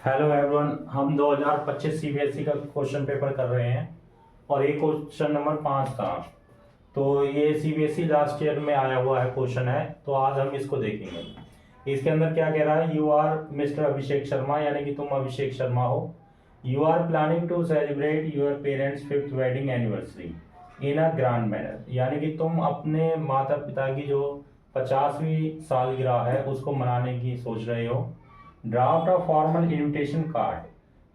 Hello everyone, हम 2025 CBSE का question paper कर रहे हैं और ये क्वेश्चन नंबर 5 था। तो ये सीबीएसई लास्ट ईयर में आया हुआ है क्वेश्चन है, तो आज हम इसको देखेंगे। इसके अंदर क्या कह रहा है, you are mister Abhishek Sharma, यानी कि तुम अभिषेक शर्मा हो। You are planning to celebrate your parents 5th wedding anniversary in a grand manner, यानी कि तुम अपने माता पिता की जो 50वीं सालगिरह है उसको मनाने की सोच रहे हो। Draft of formal invitation card,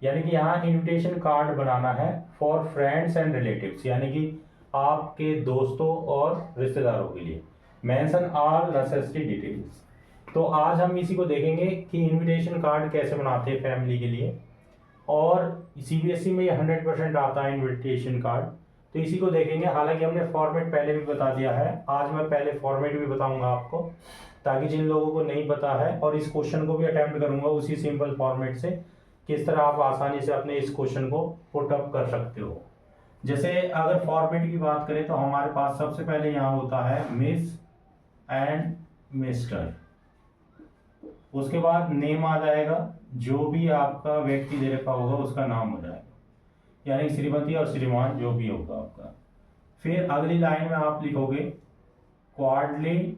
यानी कि यहाँ इनविटेशन कार्ड बनाना है फॉर फ्रेंड्स एंड रिलेटिव्स, यानी कि आपके दोस्तों और रिश्तेदारों के लिए। Mention all necessary details. तो आज हम इसी को देखेंगे कि इनविटेशन कार्ड कैसे बनाते हैं फैमिली के लिए, और सीबीएसई में ये 100% आता है इनविटेशन कार्ड। तो इसी को देखेंगे। हालांकि हमने फॉर्मेट पहले भी बता दिया है, आज मैं पहले फॉर्मेट भी बताऊंगा आपको, ताकि जिन लोगों को नहीं पता है, और इस क्वेश्चन को भी अटेम्प्ट करूंगा उसी सिंपल फॉर्मेट से, किस तरह आप आसानी से अपने इस क्वेश्चन को पुट अप कर सकते हो। जैसे अगर फॉर्मेट की बात करें तो हमारे पास सबसे पहले यहाँ होता है मिस एंड मिस्टर, उसके बाद नेम आ जाएगा, जो भी आपका व्यक्ति दे रखा होगा उसका नाम हो जाएगा, यानी श्रीमती और श्रीमान जो भी होगा आपका। फिर अगली लाइन में आप लिखोगे quarterly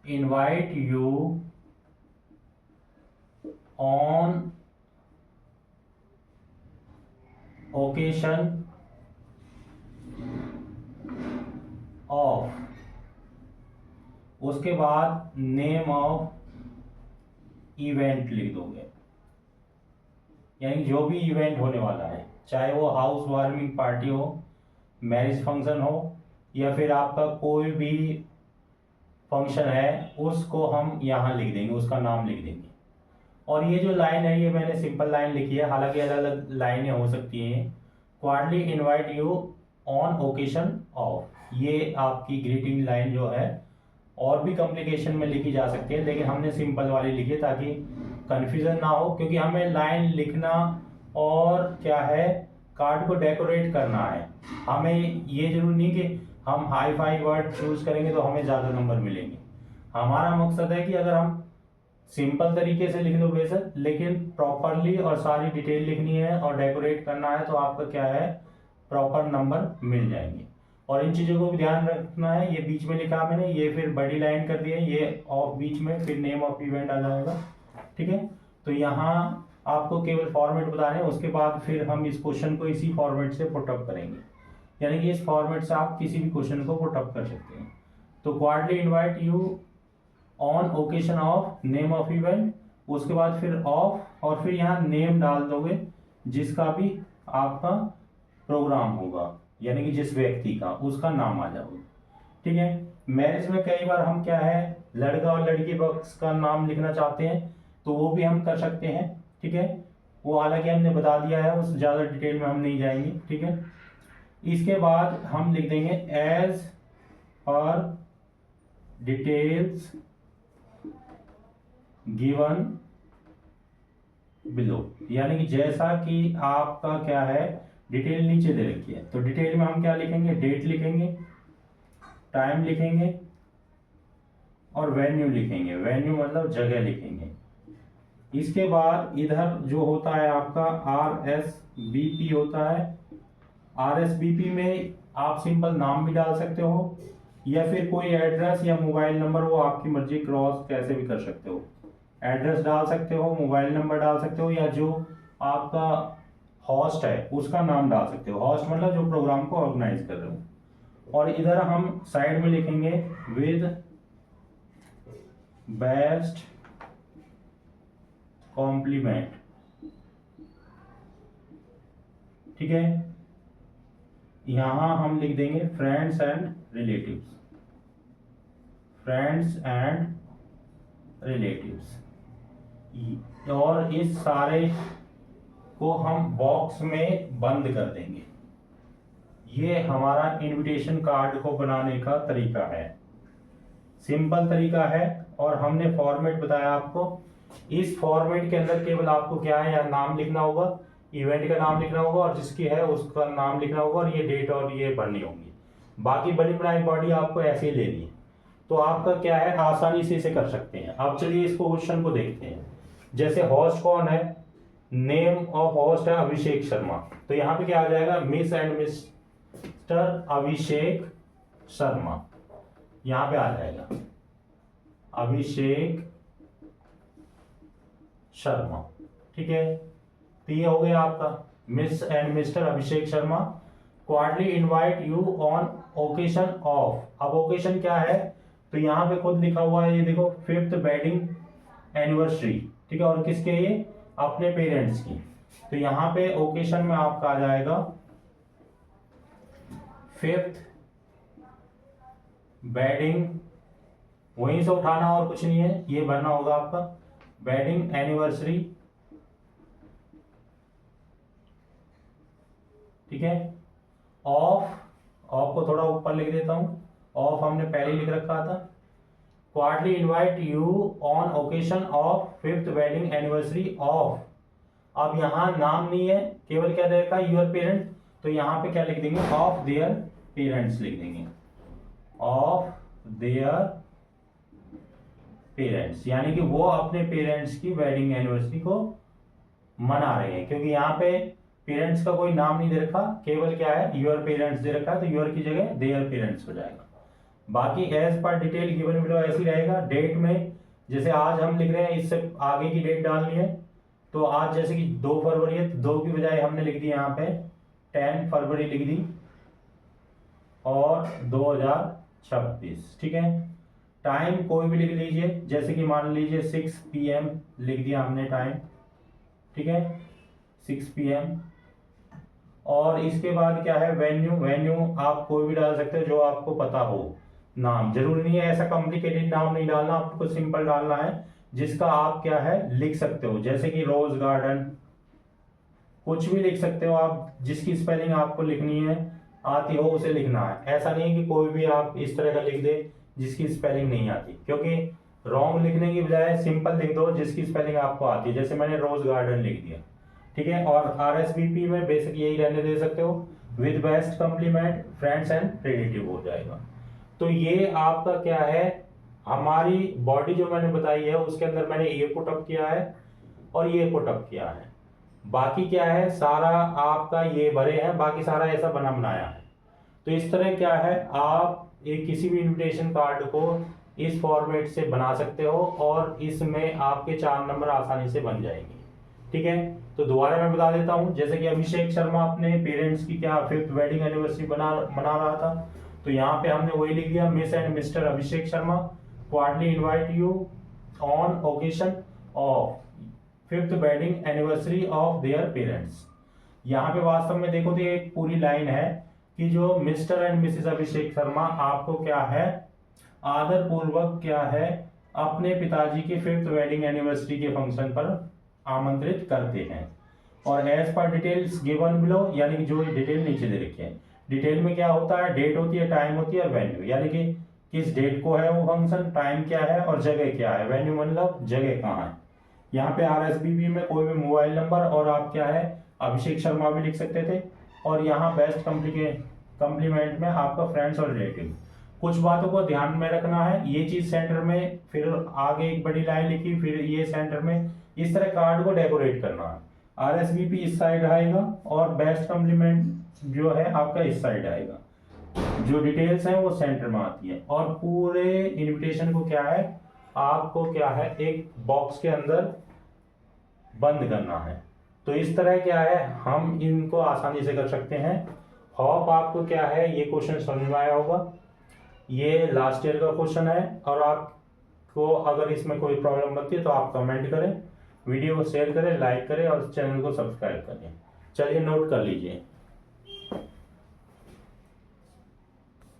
invite you on occasion of, उसके बाद नेम ऑफ इवेंट लिख दोगे, यानी जो भी इवेंट होने वाला है, चाहे वो हाउस वार्मिंग पार्टी हो, मैरिज फंक्शन हो, या फिर आपका कोई भी फंक्शन है, उसको हम यहाँ लिख देंगे, उसका नाम लिख देंगे। और ये जो लाइन है ये मैंने सिंपल लाइन लिखी है, हालांकि अलग अलग लाइनें हो सकती हैं। Quarterly invite you on occasion of, ये आपकी ग्रीटिंग लाइन जो है और भी कॉम्प्लिकेशन में लिखी जा सकती है, लेकिन हमने सिंपल वाली लिखी है ताकि कन्फ्यूजन ना हो, क्योंकि हमें लाइन लिखना और क्या है, कार्ड को डेकोरेट करना है। हमें ये जरूरी नहीं कि हम हाई फाई वर्ड चूज करेंगे तो हमें ज़्यादा नंबर मिलेंगे। हमारा मकसद है कि अगर हम सिंपल तरीके से लिख लो बेशक, लेकिन प्रॉपरली और सारी डिटेल लिखनी है और डेकोरेट करना है, तो आपका क्या है, प्रॉपर नंबर मिल जाएंगे। और इन चीज़ों को भी ध्यान रखना है। ये बीच में लिखा मैंने, ये फिर बड़ी लाइन कर दी है, ये ऑफ बीच में, फिर नेम ऑफ इवेंट आ जाएगा। ठीक है, तो यहाँ आपको केवल फॉर्मेट बताने, उसके बाद फिर हम इस क्वेश्चन को इसी फॉर्मेट से पुटअप करेंगे, यानी कि इस फॉर्मेट से आप किसी भी क्वेश्चन को पुटअप कर सकते हैं। तो quarterly invite you on occasion of, name of event, उसके बाद फिर ऑफ, और फिर यहाँ नेम डाल दोगे जिसका भी आपका प्रोग्राम होगा, यानी कि जिस व्यक्ति का, उसका नाम आ जाओगे। ठीक है, मैरिज में कई बार हम क्या है, लड़का और लड़की पक्ष का नाम लिखना चाहते हैं, तो वो भी हम कर सकते हैं। ठीक है, वो हालांकि हमने बता दिया है, उस ज़्यादा डिटेल में हम नहीं जाएंगे। ठीक है, इसके बाद हम लिख देंगे as per details given below, यानी कि जैसा कि आपका क्या है, डिटेल नीचे दे रखी है, तो डिटेल में हम क्या लिखेंगे, डेट लिखेंगे, टाइम लिखेंगे, और वेन्यू लिखेंगे। वेन्यू मतलब जगह लिखेंगे। इसके बाद इधर जो होता है आपका RSVP होता है। RSVP में आप सिंपल नाम भी डाल सकते हो, या फिर कोई एड्रेस या मोबाइल नंबर, वो आपकी मर्जी, क्रॉस कैसे भी कर सकते हो। एड्रेस डाल सकते हो, मोबाइल नंबर डाल सकते हो, या जो आपका हॉस्ट है उसका नाम डाल सकते हो। हॉस्ट मतलब जो प्रोग्राम को ऑर्गेनाइज कर रहे हो। और इधर हम साइड में लिखेंगे विद बेस्ट कॉम्प्लीमेंट। ठीक है, यहां हम लिख देंगे friends and relatives, friends and relatives, और इस सारे को हम बॉक्स में बंद कर देंगे। ये हमारा इनविटेशन कार्ड को बनाने का तरीका है, सिंपल तरीका है, और हमने फॉर्मेट बताया आपको। इस फॉर्मेट के अंदर केवल आपको क्या है, यहाँ नाम लिखना होगा, इवेंट का नाम लिखना होगा, और जिसकी है उसका नाम लिखना होगा, और ये डेट और ये भरनी होंगी। बाकी बड़ी बनाई बॉडी आपको ऐसे ही लेनी है। तो आपका क्या है, आसानी से इसे कर सकते हैं। अब चलिए इस क्वेश्चन को देखते हैं। जैसे होस्ट कौन है, नेम ऑफ होस्ट है अभिषेक शर्मा, तो यहाँ पे क्या आ जाएगा, miss and mister Abhishek Sharma, यहाँ पे आ जाएगा अभिषेक शर्मा। ठीक है, तो ये हो गया आपका miss and mister Abhishek Sharma quarterly invite you on occasion of. अब ओकेशन क्या है, तो यहाँ पे खुद लिखा हुआ है, ये देखो 5th वेडिंग एनिवर्सरी। ठीक है, और किसके, ये अपने पेरेंट्स की। तो यहाँ पे ओकेशन में आपका आ जाएगा 5th वेडिंग, वहीं से उठाना और कुछ नहीं है, ये भरना होगा आपका वेडिंग एनिवर्सरी। ठीक है, ऑफ को थोड़ा ऊपर लिख देता हूं, ऑफ हमने पहले लिख रखा था। Quarterly invite you on occasion of 5th wedding anniversary of. अब यहां नाम नहीं है, केवल क्या देगा, यूर पेरेंट, तो यहां पे क्या लिख देंगे, ऑफ देयर पेरेंट्स लिख देंगे, ऑफ देयर पेरेंट्स, यानी कि वो अपने पेरेंट्स की वेडिंग एनिवर्सरी को मना रहे हैं, क्योंकि यहाँ पे पेरेंट्स का कोई नाम नहीं दे रखा, केवल क्या है, योर पेरेंट्स दे रखा है, तो योर की जगह देयर पेरेंट्स हो जाएगा। बाकी as per detail given below ऐसे ही रहेगा। डेट में जैसे आज हम लिख रहे हैं, इससे आगे की डेट डालनी है, तो आज जैसे कि 2 फरवरी है, तो 2 की बजाय हमने लिख दी यहाँ पे 10 फरवरी लिख दी, और 2026। ठीक है, टाइम कोई भी लिख लीजिए, जैसे कि मान लीजिए 6 PM लिख दिया हमने टाइम। ठीक है, 6 PM। और इसके बाद क्या है, वेन्यू आप कोई भी डाल सकते हो जो आपको पता हो। नाम जरूरी नहीं है ऐसा कॉम्प्लिकेटेड नाम नहीं डालना, आपको सिंपल डालना है जिसका आप क्या है लिख सकते हो, जैसे कि रोज गार्डन, कुछ भी लिख सकते हो आप, जिसकी स्पेलिंग आपको लिखनी है आती हो उसे लिखना है। ऐसा नहीं कि कोई भी आप इस तरह का लिख दे जिसकी स्पेलिंग नहीं आती, क्योंकि रॉन्ग लिखने की बजाय सिंपल लिख दो जिसकी स्पेलिंग आपको आती है, जैसे मैंने रोज गार्डन लिख दिया। ठीक है, और RSVP में बेसिक यही रहने दे सकते हो, with best compliment friends and relative हो जाएगा। तो ये आपका क्या है, हमारी बॉडी जो मैंने बताई है उसके अंदर मैंने ये पुटअप किया है और ये पुटअप किया है, बाकी क्या है सारा आपका ये भरे हैं, बाकी सारा ऐसा बना बनाया है। तो इस तरह क्या है, आप एक किसी भी इनविटेशन कार्ड को इस फॉर्मेट से बना सकते हो और इसमें आपके 4 नंबर आसानी से बन जाएंगे। ठीक है, तो दोबारा मैं बता देता हूं, जैसे कि अभिषेक शर्मा अपने पेरेंट्स की क्या 5th वेडिंग एनिवर्सरी मना रहा था, तो यहाँ पे हमने वही लिख दिया, miss and mister Abhishek Sharma quarterly invite you on occasion of 5th wedding anniversary of their parents. यहाँ पे वास्तव में देखो तो एक पूरी लाइन है कि जो mister and Mrs Abhishek Sharma आपको क्या है आदर पूर्वक क्या है अपने पिताजी के 5th वेडिंग एनिवर्सरी के फंक्शन पर आमंत्रित करते हैं। और as per details given below, यानी कि जो डिटेल नीचे दे रखी है, डिटेल में क्या होता है, डेट होती है, टाइम होती है और वेन्यू, यानी कि किस डेट को है वो फंक्शन, टाइम क्या है और जगह क्या है, वेन्यू मतलब जगह कहाँ है। यहाँ पे RSVP में कोई भी मोबाइल नंबर और आप क्या है अभिषेक शर्मा भी लिख सकते थे, और यहाँ बेस्ट कॉम्प्लीमेंट में आपका फ्रेंड्स और रिलेटिव। कुछ बातों को ध्यान में रखना है, ये चीज सेंटर में, फिर आगे एक बड़ी लाइन लिखी, फिर ये सेंटर में, इस तरह कार्ड को डेकोरेट करना है। RSVP इस साइड आएगा और बेस्ट कॉम्प्लीमेंट जो है आपका इस साइड आएगा, जो डिटेल्स हैं वो सेंटर में आती है। और पूरे इनविटेशन को क्या है आपको क्या है एक बॉक्स के अंदर बंद करना है। तो इस तरह क्या है हम इनको आसानी से कर सकते हैं। होप आपको क्या है ये क्वेश्चन समझ में आया होगा। ये लास्ट ईयर का क्वेश्चन है, और आपको अगर इसमें कोई प्रॉब्लम बनती है तो आप कमेंट करें, वीडियो को शेयर करें, लाइक करें और चैनल को सब्सक्राइब करें। चलिए नोट कर लीजिए।